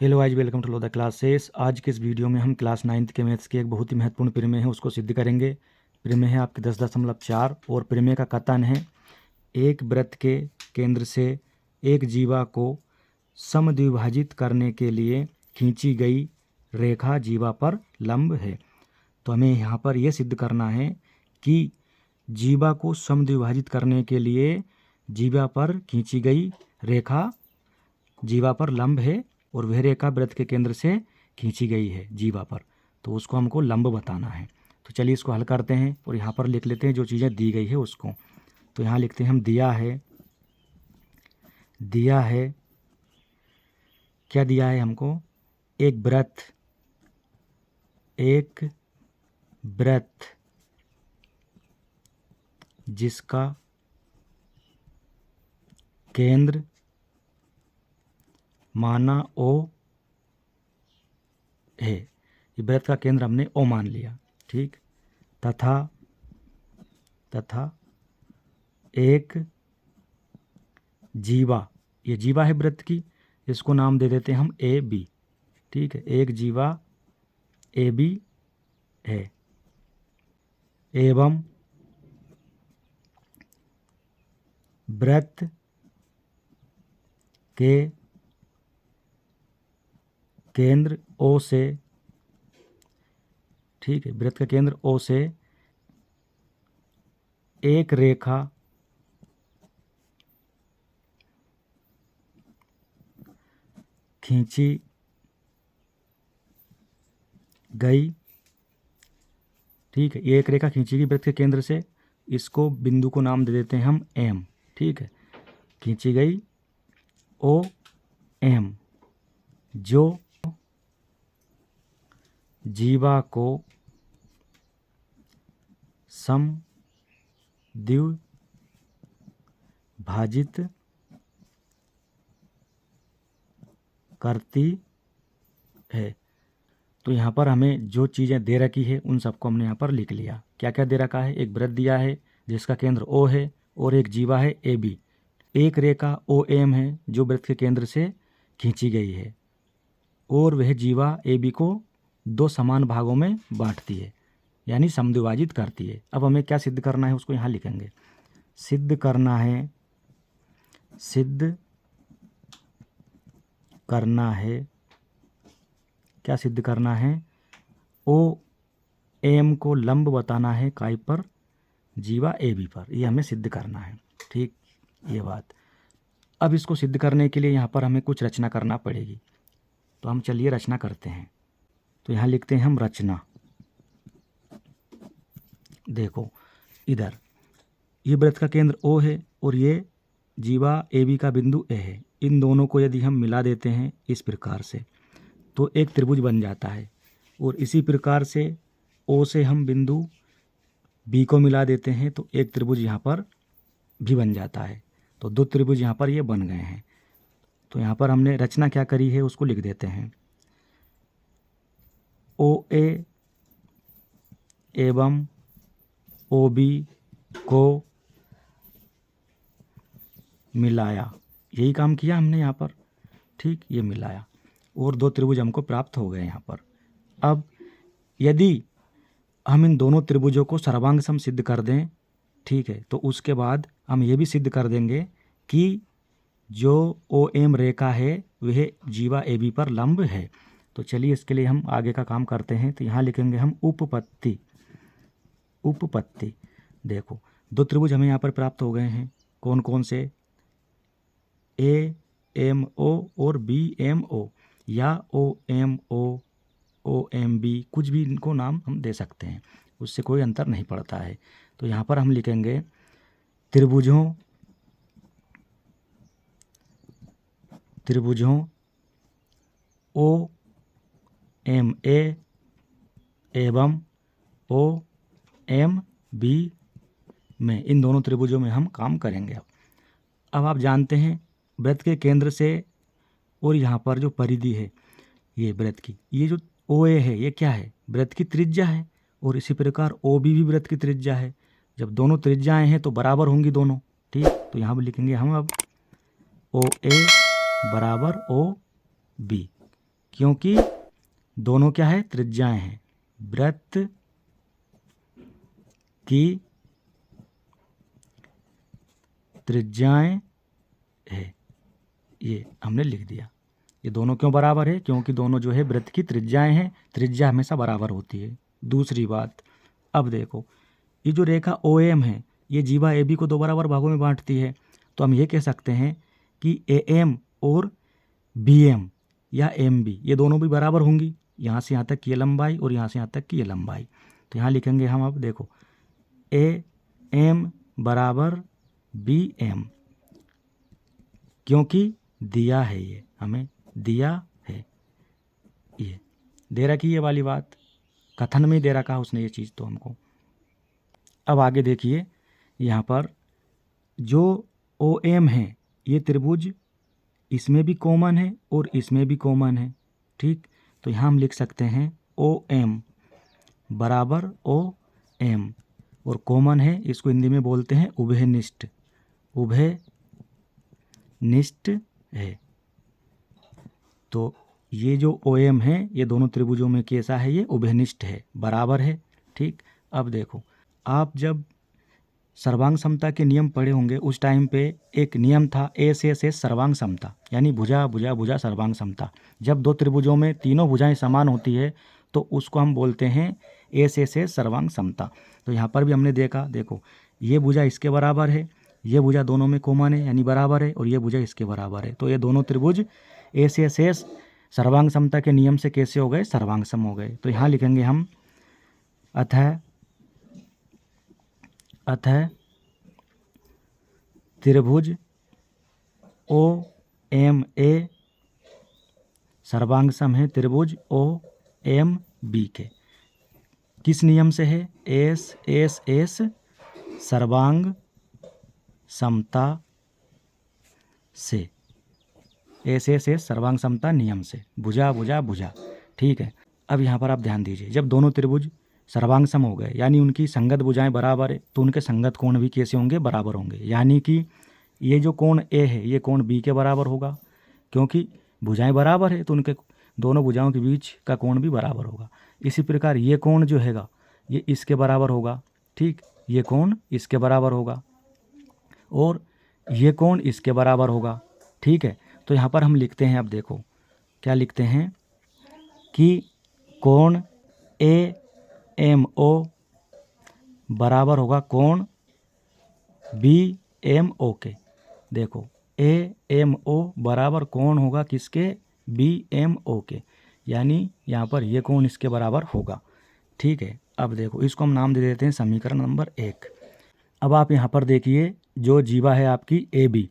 Hello guys, welcome to the classes. आज के इस वीडियो में हम क्लास 9th के मैथ्स के एक बहुत ही महत्वपूर्ण प्रमेय है उसको सिद्ध करेंगे। प्रमेय है आपके 10.4 और प्रमेय का कथन है एक वृत्त के केंद्र से एक जीवा को समद्विभाजित करने के लिए खींची गई रेखा जीवा पर लंब है। तो हमें यहाँ पर यह सिद्ध करना है कि जीवा को समद्विभाजित करने के लिए जीवा पर खींची गई रेखा जीवा पर लंब है और वह रेखा वृत्त के केंद्र से खींची गई है जीवा पर, तो उसको हमको लंब बताना है। तो चलिए इसको हल करते हैं और यहाँ पर लिख लेते हैं जो चीज़ें दी गई है उसको। तो यहाँ लिखते हैं हम दिया है क्या दिया है हमको, एक वृत्त जिसका केंद्र माना ओ है। ये वृत्त का केंद्र हमने ओ मान लिया, ठीक। तथा एक जीवा, ये जीवा है वृत्त की, इसको नाम दे देते हैं हम ए बी, ठीक है। एक जीवा ए बी है एवं वृत्त के केंद्र ओ से, ठीक है, वृत्त का केंद्र ओ से एक रेखा खींची गई, ठीक है। ये एक रेखा खींची गई वृत्त के केंद्र से, इसको बिंदु को नाम दे देते हैं हम एम, ठीक है। खींची गई ओ एम जो जीवा को समद्विभाजित करती है। तो यहाँ पर हमें जो चीज़ें दे रखी है उन सबको हमने यहाँ पर लिख लिया। क्या क्या दे रखा है, एक वृत्त दिया है जिसका केंद्र ओ है और एक जीवा है ए बी, एक रेखा ओ एम है जो वृत्त के केंद्र से खींची गई है और वह जीवा ए बी को दो समान भागों में बांटती है, यानी समद्विभाजित करती है। अब हमें क्या सिद्ध करना है उसको यहाँ लिखेंगे। सिद्ध करना है क्या सिद्ध करना है, ओ एम को लंब बताना है काय पर, जीवा ए बी पर, ये हमें सिद्ध करना है, ठीक, ये बात। अब इसको सिद्ध करने के लिए यहाँ पर हमें कुछ रचना करना पड़ेगी, तो हम चलिए रचना करते हैं। तो यहाँ लिखते हैं हम रचना। देखो इधर ये वृत्त का केंद्र ओ है और ये जीवा ए बी का बिंदु ए है। इन दोनों को यदि हम मिला देते हैं इस प्रकार से तो एक त्रिभुज बन जाता है, और इसी प्रकार से ओ से हम बिंदु बी को मिला देते हैं तो एक त्रिभुज यहाँ पर भी बन जाता है। तो दो त्रिभुज यहाँ पर ये बन गए हैं। तो यहाँ पर हमने रचना क्या करी है उसको लिख देते हैं। ओ ए एवं ओ बी को मिलाया, यही काम किया हमने यहाँ पर, ठीक, ये मिलाया और दो त्रिभुज हमको प्राप्त हो गए यहाँ पर। अब यदि हम इन दोनों त्रिभुजों को सर्वांग सम सिद्ध कर दें, ठीक है, तो उसके बाद हम ये भी सिद्ध कर देंगे कि जो ओ एम रेखा है वह जीवा ए बी पर लंब है। तो चलिए इसके लिए हम आगे का काम करते हैं। तो यहाँ लिखेंगे हम उपपत्ति। देखो दो त्रिभुज हमें यहाँ पर प्राप्त हो गए हैं, कौन कौन से, ए एम ओ और बी एम ओ, या ओ एम बी, कुछ भी इनको नाम हम दे सकते हैं, उससे कोई अंतर नहीं पड़ता है। तो यहाँ पर हम लिखेंगे त्रिभुजों ओ एम ए एवं ओ एम बी में, इन दोनों त्रिभुजों में हम काम करेंगे। अब आप जानते हैं वृत्त के केंद्र से और यहाँ पर जो परिधि है ये वृत्त की, ये जो ओ ए है ये क्या है, वृत्त की त्रिज्या है, और इसी प्रकार ओ बी भी वृत्त की त्रिज्या है। जब दोनों त्रिज्याएं हैं तो बराबर होंगी दोनों, ठीक। तो यहाँ पर लिखेंगे हम अब ओ ए बराबर ओ बी, क्योंकि दोनों क्या है, त्रिज्याएं हैं। वृत्त की त्रिज्याएं है, ये हमने लिख दिया। ये दोनों क्यों बराबर है, क्योंकि दोनों जो है वृत्त की त्रिज्याएं हैं, त्रिज्या हमेशा बराबर होती है। दूसरी बात, अब देखो ये जो रेखा OM है ये जीवा AB को 2 बराबर भागों में बांटती है। तो हम ये कह सकते हैं कि AM और BM या MB ये दोनों भी बराबर होंगी, यहाँ से यहाँ तक की ये लंबाई और यहाँ से यहाँ तक की ये लंबाई। तो यहाँ लिखेंगे हम, अब देखो AM बराबर BM, क्योंकि दिया है, ये हमें दिया है, ये दे रखी ये वाली बात, कथन में दे रखा उसने ये चीज़ तो हमको। अब आगे देखिए, यहाँ पर जो OM है ये त्रिभुज इसमें भी कॉमन है और इसमें भी कॉमन है, ठीक। तो यहाँ हम लिख सकते हैं OM बराबर OM, और कॉमन है, इसको हिंदी में बोलते हैं उभयनिष्ठ, उभयनिष्ठ है। तो ये जो OM है ये दोनों त्रिभुजों में कैसा है, ये उभयनिष्ठ है, बराबर है, ठीक। अब देखो, आप जब सर्वांग समता के नियम पढ़े होंगे उस टाइम पे एक नियम था एस सर्वांग समता, यानी भुजा भुजा भुजा सर्वांग समता। जब दो त्रिभुजों में तीनों भुजाएं समान होती है तो उसको हम बोलते हैं एस सर्वांग समता। तो यहाँ पर भी हमने देखा, देखो ये भुजा इसके बराबर है, ये भुजा दोनों में कॉमन है यानी बराबर है, और ये भुजा इसके बराबर है। तो ये दोनों त्रिभुज एस सर्वांग समता के नियम से कैसे हो गए, सर्वांग सम हो गए। तो यहाँ लिखेंगे हम अतः त्रिभुज OMA सर्वांग सम है त्रिभुज OMB के। किस नियम से है, एस सर्वांग समता से, एस सर्वांग समता नियम से, भुजा भुजा भुजा, ठीक है। अब यहाँ पर आप ध्यान दीजिए, जब दोनों त्रिभुज सर्वांग सम हो गए यानी उनकी संगत भुजाएं बराबर है, तो उनके संगत कोण भी कैसे होंगे, बराबर होंगे। यानी कि ये जो कोण A है ये कोण B के बराबर होगा, क्योंकि भुजाएं बराबर है तो उनके दोनों भुजाओं के बीच का कोण भी बराबर होगा। इसी प्रकार ये कोण जो हैगा ये इसके बराबर होगा, ठीक, ये कोण इसके बराबर होगा और ये कोण इसके बराबर होगा, ठीक है। तो यहाँ पर हम लिखते हैं, अब देखो क्या लिखते हैं कि कोण AMO बराबर होगा कोण BMO के। देखो AMO बराबर कोण होगा किसके, BMO के, यानी यहाँ पर ये कोण इसके बराबर होगा, ठीक है। अब देखो इसको हम नाम दे देते हैं समीकरण नंबर 1। अब आप यहाँ पर देखिए, जो जीवा है आपकी AB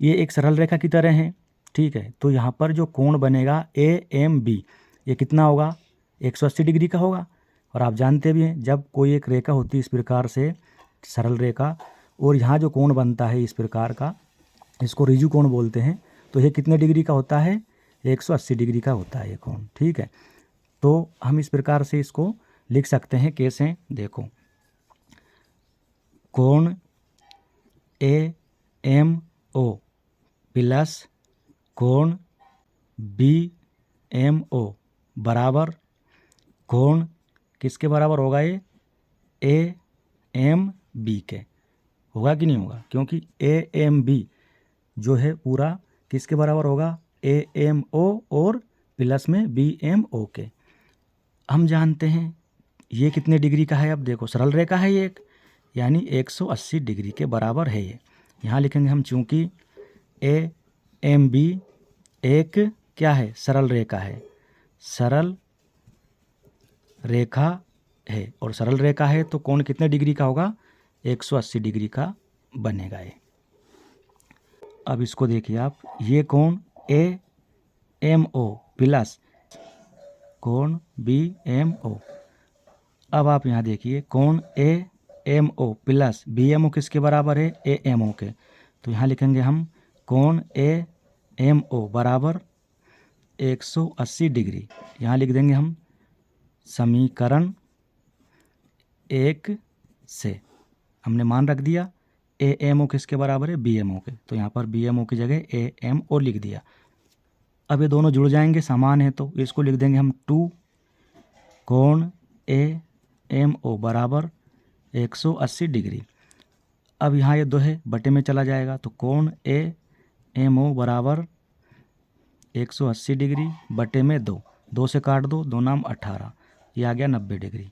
ये एक सरल रेखा की तरह है, ठीक है। तो यहाँ पर जो कोण बनेगा AMB ये कितना होगा, 180 डिग्री का होगा। और आप जानते भी हैं जब कोई एक रेखा होती है इस प्रकार से सरल रेखा, और यहाँ जो कोण बनता है इस प्रकार का, इसको ऋजु कोण बोलते हैं, तो ये कितने डिग्री का होता है, 180 डिग्री का होता है ये कोण, ठीक है। तो हम इस प्रकार से इसको लिख सकते हैं, कैसे, देखो कोण AMO प्लस कोण BMO बराबर कोण किसके बराबर होगा, ये AMB के होगा कि नहीं होगा, क्योंकि AMB जो है पूरा किसके बराबर होगा, AMO और प्लस में BMO के। हम जानते हैं ये कितने डिग्री का है, अब देखो सरल रेखा है ये एक, यानी 180 डिग्री के बराबर है ये। यहाँ लिखेंगे हम, चूँकि AMB एक क्या है, सरल रेखा है, सरल रेखा है, और सरल रेखा है तो कोण कितने डिग्री का होगा, 180 डिग्री का बनेगा ये। अब इसको देखिए आप, ये कोण AMO प्लस कोण BMO। अब आप यहाँ देखिए कोण AMO प्लस BMO किसके बराबर है, AMO के। तो यहाँ लिखेंगे हम कोण AMO बराबर 180 डिग्री। यहाँ लिख देंगे हम समीकरण 1 से हमने मान रख दिया AMO किसके बराबर है, BMO के। तो यहाँ पर BMO की जगह AMO लिख दिया। अब ये दोनों जुड़ जाएंगे, समान है, तो इसको लिख देंगे हम 2 कोण AMO बराबर 180 डिग्री। अब यहाँ ये 2 है, बटे में चला जाएगा, तो कोण AMO बराबर 180 डिग्री बटे में 2, 2 से काट दो, 2 नाम 18, ये आ गया 90 डिग्री।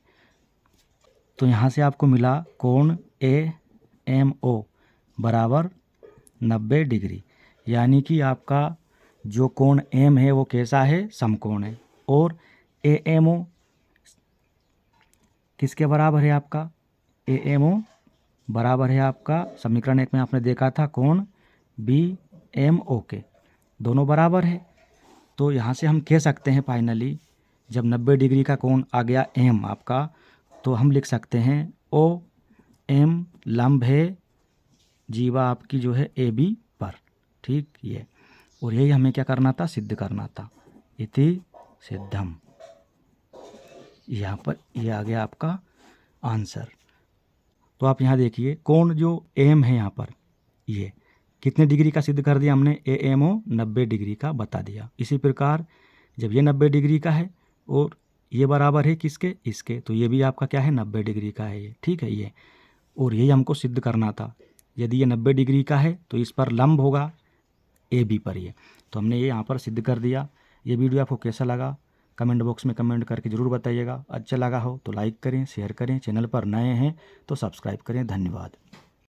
तो यहाँ से आपको मिला कोण AMO बराबर 90 डिग्री, यानी कि आपका जो कोण M है वो कैसा है, समकोण है। और AMO किसके बराबर है आपका, AMO बराबर है आपका समीकरण 1 में आपने देखा था कोण BMO के, दोनों बराबर है। तो यहाँ से हम कह सकते हैं फाइनली, जब 90 डिग्री का कोण आ गया M आपका, तो हम लिख सकते हैं OM लंब है जीवा आपकी जो है AB पर, ठीक ये। और यही हमें क्या करना था, सिद्ध करना था, इति सिद्धम। यहाँ पर ये आ गया आपका आंसर। तो आप यहाँ देखिए कोण जो AM है यहाँ पर, ये कितने डिग्री का सिद्ध कर दिया हमने, AMO 90 डिग्री का बता दिया। इसी प्रकार जब ये 90 डिग्री का है और ये बराबर है किसके, इसके, तो ये भी आपका क्या है, 90 डिग्री का है ये, ठीक है ये। और यही हमको सिद्ध करना था, यदि ये 90 डिग्री का है तो इस पर लंब होगा AB पर ये, तो हमने ये यहाँ पर सिद्ध कर दिया। ये वीडियो आपको कैसा लगा कमेंट बॉक्स में कमेंट करके ज़रूर बताइएगा। अच्छा लगा हो तो लाइक करें, शेयर करें, चैनल पर नए हैं तो सब्सक्राइब करें। धन्यवाद।